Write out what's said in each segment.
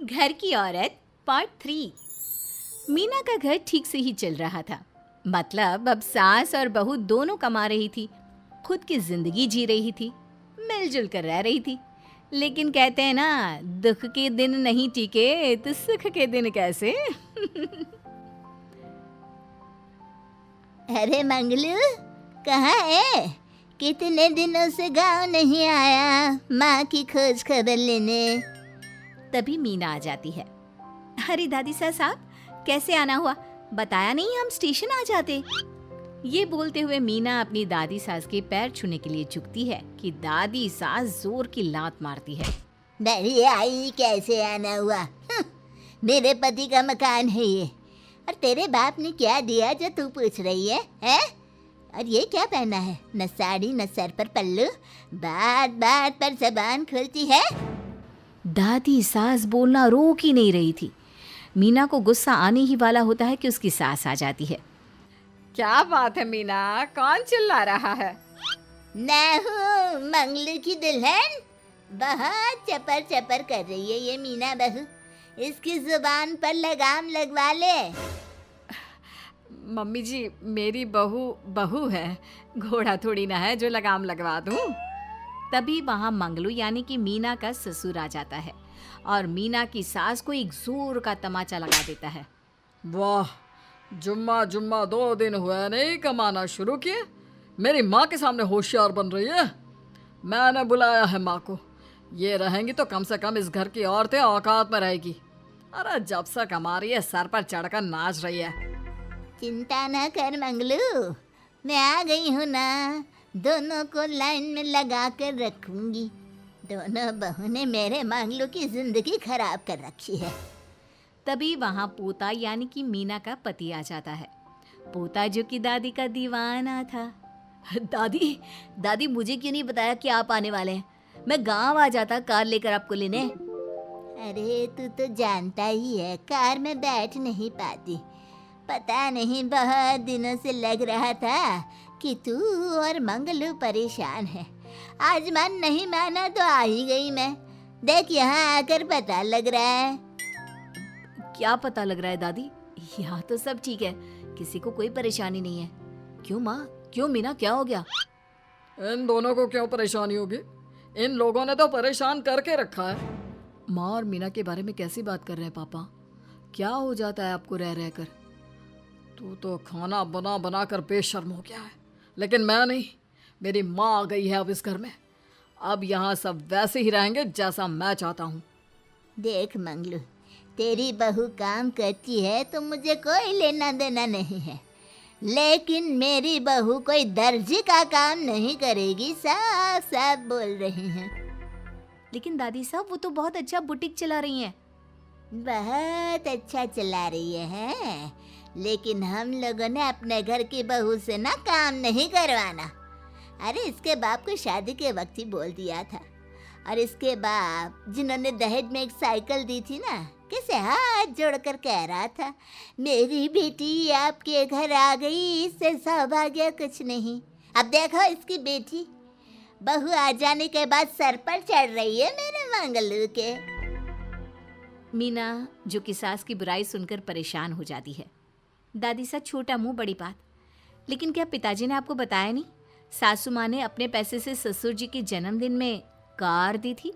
घर की औरत पार्ट 3। मीना का घर ठीक से ही चल रहा था। मतलब अब सास और बहू दोनों कमा रही थी, खुद की जिंदगी जी रही थी, मिलजुल कर रह रही थी। लेकिन कहते हैं ना, दुख के दिन नहीं टिके तो सुख के दिन कैसे। अरे मंगलू, कहाँ है? कितने दिनों से गांव नहीं आया माँ की खोज खबर लेने। तभी मीना आ जाती है। अरे दादी साहब, कैसे आना हुआ? बताया नहीं हम स्टेशन आ जाते। ये बोलते हुए मीना अपनी दादी सास के पैर छूने के लिए झुकती है कि दादी सास जोर की लात मारती है। बड़ी आई, कैसे आना हुआ? मेरे पति का मकान है ये। और तेरे बाप ने क्या दिया जो तू पूछ रही है, हैं? और ये क्या पहना है? न साड़ी न सर पर पल्लू, बात बात पर जबान खुलती है। दादी सास बोलना रोक ही नहीं रही थी। मीना को गुस्सा आने ही वाला होता है कि उसकी सास आ जाती है। क्या बात है मीना, कौन चिल्ला रहा है? मैं हूँ मंगलू की दुल्हन। बहुत चपर चपर कर रही है ये मीना बहू। इसकी जुबान पर लगाम लगवा ले। मम्मी जी, मेरी बहू है, घोड़ा थोड़ी ना है जो लगाम लगवा दूं। तभी वहां मंगलू यानी कि मीना का ससुर आ जाता है और मीना की सास को एक जोर का तमाचा लगा देता है। वाह, जुम्मा जुम्मा 2 दिन हुए नहीं कमाना शुरू किए, मेरी माँ के सामने होशियार बन रही है। मैंने बुलाया है माँ को, ये रहेंगी तो कम से कम इस घर की औरतें औकात में रहेगी। अरे जब से कमा रही है सर पर चढ़कर नाच रही है। चिंता न कर मंगलू, मैं आ गई हूँ ना। दोनों को लाइन में लगा कर रखूंगी। दोनों बहू ने मेरे मंगलू की जिंदगी खराब कर रखी है। तभी वहां पोता यानी कि मीना का पति आ जाता है। पोता जो कि दादी का दीवाना था। दादी दादी, मुझे क्यों नहीं बताया कि आप आने वाले हैं? मैं गांव आ जाता कार लेकर आपको लेने। अरे तू तो जानता ही है, कार में बैठ नहीं पाती। पता नहीं, बहुत दिनों से लग रहा था कि तू और मंगलू परेशान है। आज मन नहीं माना तो आ ही गई मैं। देख, यहाँ आकर पता लग रहा है। क्या पता लग रहा है दादी? यहाँ तो सब ठीक है, किसी को कोई परेशानी नहीं है। क्यों माँ, क्यों मीना, क्या हो गया? इन दोनों को क्यों परेशानी होगी? इन लोगों ने तो परेशान करके रखा है। माँ और मीना के बारे में कैसी बात कर रहे हैं पापा? क्या हो जाता है आपको रह रहकर? तू तो खाना बना बना कर बेशर्म हो गया है, लेकिन मैं नहीं। मेरी माँ आ गई है अब इस घर में। अब यहाँ सब वैसे ही रहेंगे जैसा मैं चाहता हूँ। देख मंगलू, तेरी बहू काम करती है तो मुझे कोई लेना देना नहीं है, लेकिन मेरी बहू कोई दर्जी का काम नहीं करेगी, साफ साफ बोल रही हैं। लेकिन दादी साहब, वो तो बहुत अच्छा बुटीक चला रही हैं। बहुत अच्छा चला रही है, लेकिन हम लोगों ने अपने घर की बहू से ना काम नहीं करवाना। अरे इसके बाप को शादी के वक्त ही बोल दिया था। और इसके बाप जिन्होंने दहेज में एक साइकिल दी थी ना, कैसे हाथ जोड़कर कह रहा था, मेरी बेटी आपके घर आ गई, इससे सौभाग्य कुछ नहीं। अब देखो इसकी बेटी, बहू आ जाने के बाद सर पर चढ़ रही है मेरे मंगलू के। मीना जो कि सास की बुराई सुनकर परेशान हो जाती है। दादी सा छोटा मुंह बड़ी बात। लेकिन क्या पिताजी ने आपको बताया नहीं? सासू माँ ने अपने पैसे से ससुर जी के जन्मदिन में कार दी थी।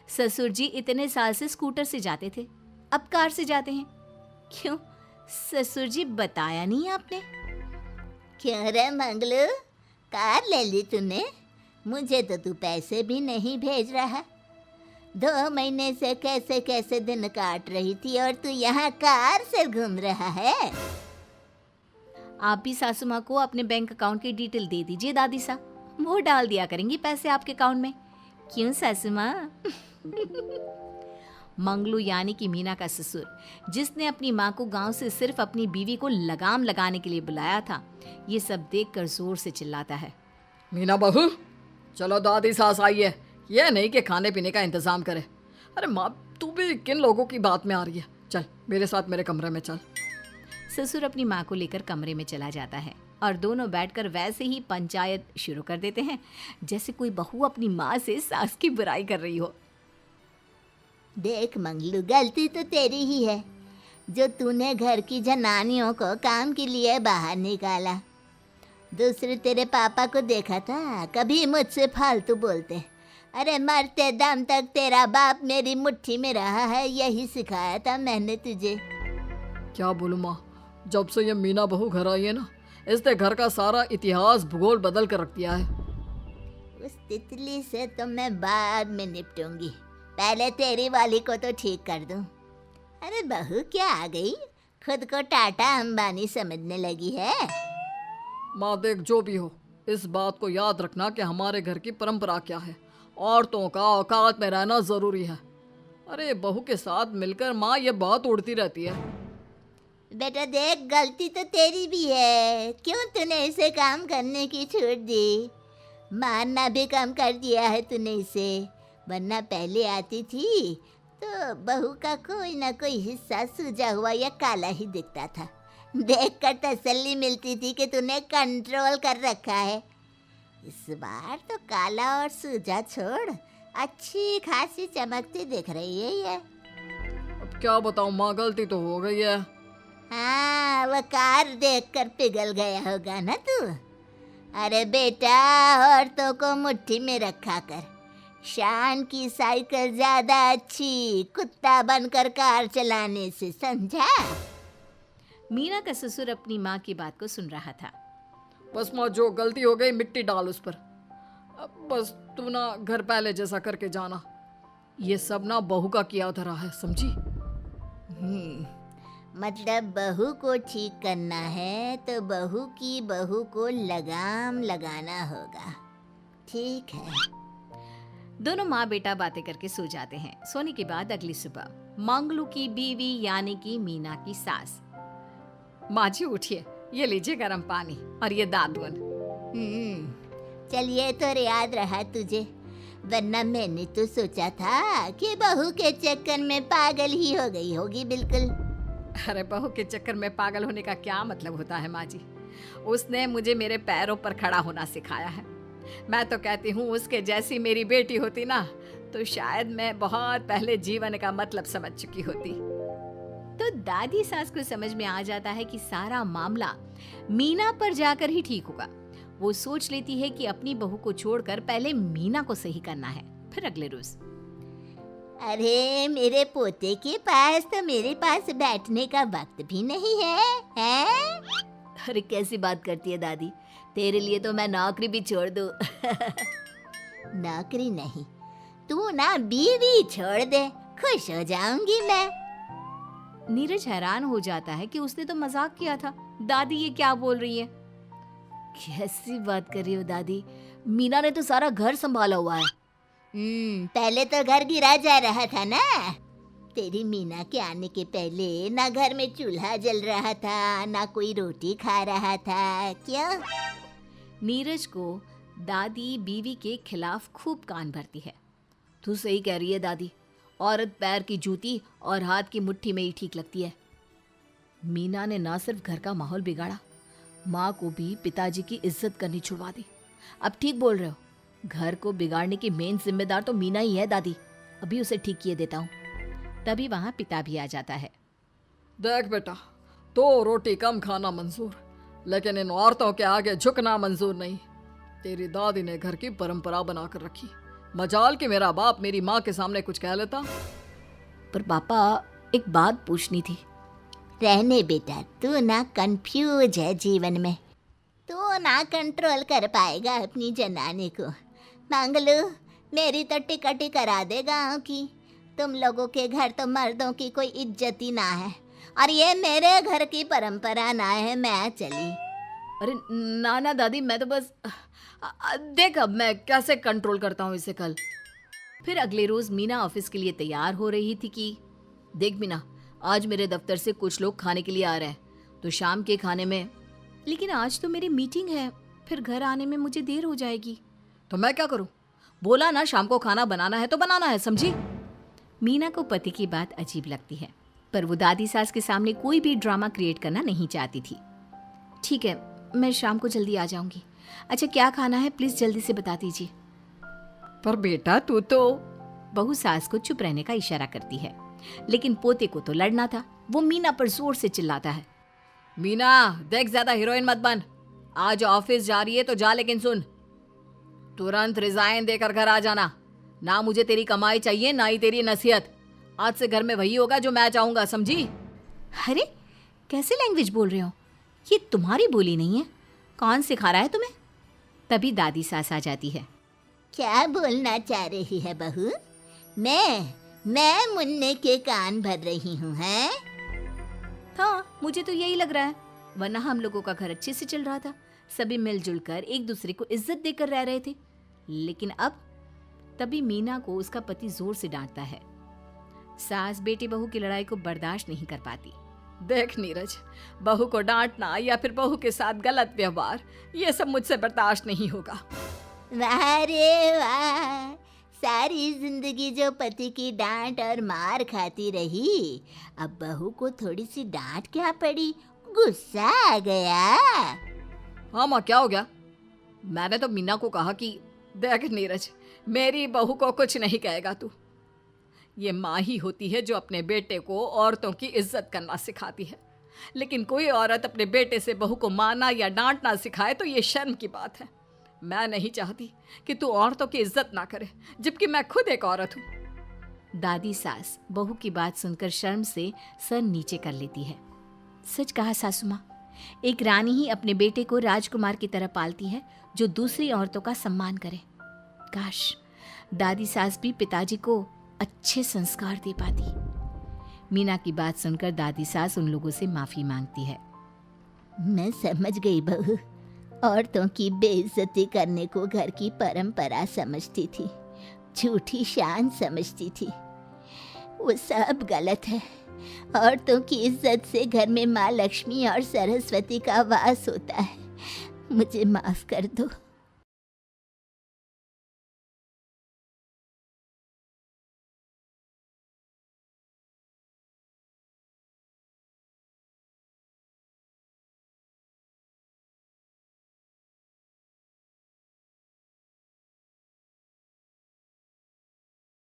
ससुर जी इतने साल से स्कूटर से जाते थे, अब कार से जाते हैं। क्यों ससुर जी, बताया नहीं आपने? क्यों रे मंगलू, कार ले ली तूने? मुझे तो तू पैसे भी नहीं भेज रहा। 2 महीने से कैसे कैसे दिन काट रही थी और तू यहाँ कार से घूम रहा है। आप भी सासू माँ को अपने बैंक अकाउंट की डिटेल दे दीजिए दादी सा, वो डाल दिया करेंगी पैसे आपके अकाउंट में। क्यों सासू माँ? मंगलू यानी कि मीना का ससुर, जिसने अपनी माँ को गांव से सिर्फ अपनी बीवी को लगाम लगाने के लिए बुलाया था, ये सब देखकर जोर से चिल्लाता है। मीना बहू, चलो दादी सास आई है, यह नहीं कि खाने पीने का इंतजाम करे। अरे माँ, तू भी किन लोगों की बात में आ रही है? चल मेरे साथ मेरे कमरे में चल। ससुर अपनी माँ को लेकर कमरे में चला जाता है और दोनों बैठकर वैसे ही पंचायत शुरू कर देते हैं जैसे कोई बहू अपनी माँ से सास की बुराई कर रही हो। देख मंगलू, गलती तो तेरी ही है जो तूने घर की जनानियों को काम के लिए बाहर निकाला। दूसरे तेरे पापा को देखा था, कभी मुझसे फालतू बोलते। अरे मरते दम तक तेरा बाप मेरी मुट्ठी में रहा है, यही सिखाया था मैंने तुझे। क्या बोलूं माँ, जब से ये मीना बहू घर आई है ना, इसने घर का सारा इतिहास भूगोल बदल कर रख दिया है। उस तितली से तो मैं बाद में निपटूंगी, पहले तेरी वाली को तो ठीक कर दूं। अरे बहू क्या आ गई, खुद को टाटा अंबानी समझने लगी है। माँ देख, जो भी हो, इस बात को याद रखना कि हमारे घर की परंपरा क्या है। औरतों का औकात में रहना जरूरी है। अरे बहू के साथ मिलकर माँ ये बात उड़ती रहती है। बेटा देख, गलती तो तेरी भी है, क्यों तूने इसे काम करने की छूट दी। मारना भी कम कर दिया है तूने इसे, वरना पहले आती थी तो बहू का कोई ना कोई हिस्सा सूजा हुआ या काला ही दिखता था। देखकर तसल्ली मिलती थी कि तूने कंट्रोल कर रखा है। इस बार तो काला और सूजा छोड़, अच्छी खासी चमकती दिख रही है ये। अब क्या बताऊं माँ, गलती तो हो गई है। हाँ, वो कार देखकर पिघल गया होगा ना तू। अरे बेटा, औरतों को मुट्ठी में रखा कर। शान की साइकिल ज्यादा अच्छी कुत्ता बनकर कार चलाने से, समझा। मीना का ससुर अपनी माँ की बात को सुन रहा था। बस माँ, जो गलती हो गई मिट्टी डाल उस पर। अब बस तू ना घर पहले जैसा करके जाना। ये सब ना बहू का किया धरा है, समझी। मतलब बहू को ठीक करना है तो बहू की बहू को लगाम लगाना होगा, ठीक है। दोनों माँ बेटा बातें करके सो जाते हैं। सोने के बाद अगली सुबह मंगलू की बीवी यानी कि मीना की सास, माँ जी उठिए, ये लीजिए गर्म पानी और ये दादुन। चलिए तो याद रहा तुझे, वरना मैंने तो सोचा था कि बहू के चक्कर में पागल ही हो गई होगी बिल्कुल। अरे बहू के चक्कर में पागल होने का क्या मतलब होता है माँ जी। उसने मुझे मेरे पैरों पर खड़ा होना सिखाया है। मैं तो कहती हूँ उसके जैसी मेरी बेटी होती ना तो शायद मैं बहुत पहले जीवन का मतलब समझ चुकी होती। तो दादी सास को समझ में आ जाता है कि सारा मामला मीना पर जाकर ही ठीक होगा। वो सोच लेती है कि अपनी बहू को छोड़कर पहले मीना को सही करना है। फिर अगले रोज, अरे मेरे पोते के पास तो मेरे पास बैठने का वक्त भी नहीं है, हैं? अरे कैसी बात करती है दादी, तेरे लिए तो मैं नौकरी भी छोड़ दूं। नौकरी नहीं, तू ना बीवी छोड़ दे, खुश हो जाऊंगी मैं। नीरज हैरान हो जाता है कि उसने तो मजाक किया था। दादी ये क्या बोल रही है? कैसी बात कर रही हो दादी, मीना ने तो सारा घर संभाला हुआ है। पहले तो घर गिरा जा रहा था ना। तेरी मीना के आने के पहले ना घर में चूल्हा जल रहा था, ना कोई रोटी खा रहा था, क्यों? नीरज को दादी बीवी के खिलाफ खूब कान भरती है। तू सही कह रही है दादी, औरत पैर की जूती और हाथ की मुट्ठी में ही ठीक लगती है। मीना ने ना सिर्फ घर का माहौल बिगाड़ा, माँ को भी पिताजी की इज्जत करनी छुड़वा दी। अब ठीक बोल रहे हो, घर को बिगाड़ने की मेन जिम्मेदार तो मीना ही है दादी। अभी उसे ठीक किए देता हूँ। तभी वहाँ पिता भी आ जाता है। देख बेटा, तो रोटी कम खाना मंजूर, लेकिन इन औरतों के आगे झुकना मंजूर नहीं। तेरी दादी ने घर की परंपरा बनाकर रखी, मजाल कि मेरा बाप मेरी माँ के सामने कुछ कह लेता। पर पापा एक बात पूछनी थी। रहने बेटा, तू ना कंफ्यूज है जीवन में, तू ना कंट्रोल कर पाएगा अपनी जनानी को। मंगलू, मेरी तो टिकट ही करा दे गाँव की। तुम लोगों के घर तो मर्दों की कोई इज्जत ही ना है, और ये मेरे घर की परंपरा ना है, मैं चली। अरे ना ना दादी, मैं तो बस देख अब मैं कैसे कंट्रोल करता हूँ इसे कल। फिर अगले रोज मीना ऑफिस के लिए तैयार हो रही थी कि देख मीना, आज मेरे दफ्तर से कुछ लोग खाने के लिए आ रहे हैं, तो शाम के खाने में, लेकिन आज तो मेरी मीटिंग है, फिर घर आने में मुझे देर हो जाएगी। तो मैं क्या करूँ? बोला ना शाम को खाना बनाना है तो बनाना है, समझी। मीना को पति की बात अजीब लगती है, पर वो दादी सास के सामने कोई भी ड्रामा क्रिएट करना नहीं चाहती थी। ठीक है, मैं शाम को जल्दी आ जाऊंगी। अच्छा क्या खाना है प्लीज जल्दी से बता दीजिए। पर बेटा तू तो, बहू सास को चुप रहने का इशारा करती है, लेकिन पोते को तो लड़ना था। वो मीना पर जोर से चिल्लाता है, मीना देख ज्यादा हीरोइन मत बन, आज ऑफिस जा रही है तो जा, लेकिन सुन तुरंत रिजाइन देकर घर आ जाना। ना मुझे तेरी कमाई चाहिए ना ही तेरी नसीहत। आज से घर में वही होगा जो मैं चाहूंगा, समझी? अरे कैसे लैंग्वेज बोल रहे हो, ये तुम्हारी बोली नहीं है, कौन सिखा रहा है तुम्हें? तभी दादी सास आ जाती है। क्या बोलना चाह रही है बहू? मैं मुन्ने के कान भर रही हूँ, हैं? हाँ, मुझे तो यही लग रहा है, वरना हम लोगों का घर अच्छे से चल रहा था, सभी मिलजुल कर एक दूसरे को इज्जत देकर रह रहे थे। लेकिन अब तभी मीना को उसका पति जोर से डांटता है। सास बेटी बहू की लड़ाई को बर्दाश्त नहीं कर पाती। देख नीरज, बहू को डांटना या फिर बहू के साथ गलत व्यवहार, ये सब मुझसे बर्दाश्त नहीं होगा। वाह रे वाह, सारी जिंदगी जो पति की डांट और मार खाती रही, अब बहू को थोड़ी सी डांट क्या पड़ी, गुस्सा आ गया। हाँ माँ, क्या हो गया? मैंने तो मीना को कहा कि देख नीरज, मेरी बहू को कुछ नहीं कहेगा तू। ये माँ ही होती है जो अपने बेटे को औरतों की इज्जत करना सिखाती है, लेकिन कोई औरत अपने बेटे से बहू को मारना या डांटना सिखाए तो ये शर्म की बात है। मैं नहीं चाहती कि तू औरतों की इज्जत ना करे, जबकि मैं खुद एक औरत हूँ। दादी सास बहू की बात सुनकर शर्म से सर नीचे कर लेती है। सच कहा सासू माँ, एक रानी ही अपने बेटे को राजकुमार की तरह पालती है जो दूसरी औरतों का सम्मान करे। काश दादी सास भी पिताजी को अच्छे संस्कार दे पाती। मीना की बात सुनकर दादी सास उन लोगों से माफी मांगती है। मैं समझ गई बहू, औरतों की बेइज्जती करने को घर की परंपरा समझती थी, झूठी शान समझती थी। वो सब गलत है। औरतों की इज्जत से घर में माँ लक्ष्मी और सरस्वती का वास होता है। मुझे माफ कर दो।